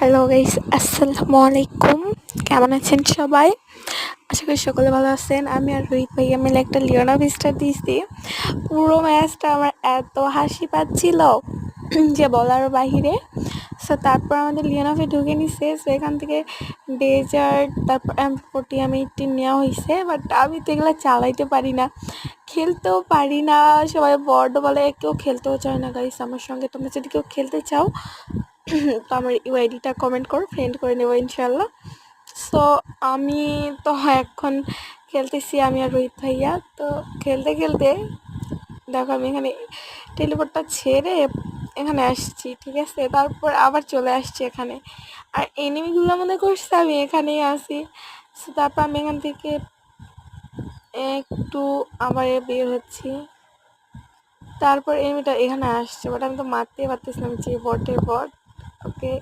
Hello guys, আসসালামু আলাইকুম। কেমন আছেন সবাই? আশা করি সকলে ভালো আছেন। আমি আর রোহিত ভাইয়া মিলে একটা লিওনা ভিস্টা দিয়েছি। পুরো ম্যাচটা আমার এত হাসি পাচ্ছিল যে বলার বাহিরে। সো তারপর আমাদের লিওনাফে ঢুকে নিছে। সো এখান থেকে ডেজার্ট, তারপর M40 M18 নেওয়া হয়েছে। বাট আমি তো এগুলো চালাইতে পারি না, খেলতেও পারি না। সবাই বড় বলে, কেউ খেলতেও চায় না গাইস আমার সঙ্গে। তোমরা যদি কেউ খেলতে চাও তো আমার ইউআইডিটা কমেন্ট করো, ফ্রেন্ড করে নেবো ইনশাল্লাহ। সো আমি তো এখন খেলতেছি, আমি আর রোহিত ভাইয়া। তো খেলতে খেলতে দেখো আমি এখানে টেলিপোর্টটা ছেড়ে এখানে আসছি, ঠিক আছে? তারপর আবার চলে আসছি এখানে, আর এনিমিগুলো মনে করছে আমি এখানেই আসি। সো তারপর আমি এখান থেকে একটু আবার বের হচ্ছি। তারপর এনিমিটা এখানে আসছে, বাট আমি তো মারতেই পারতেছিলাম যে বটের বট। ওকে,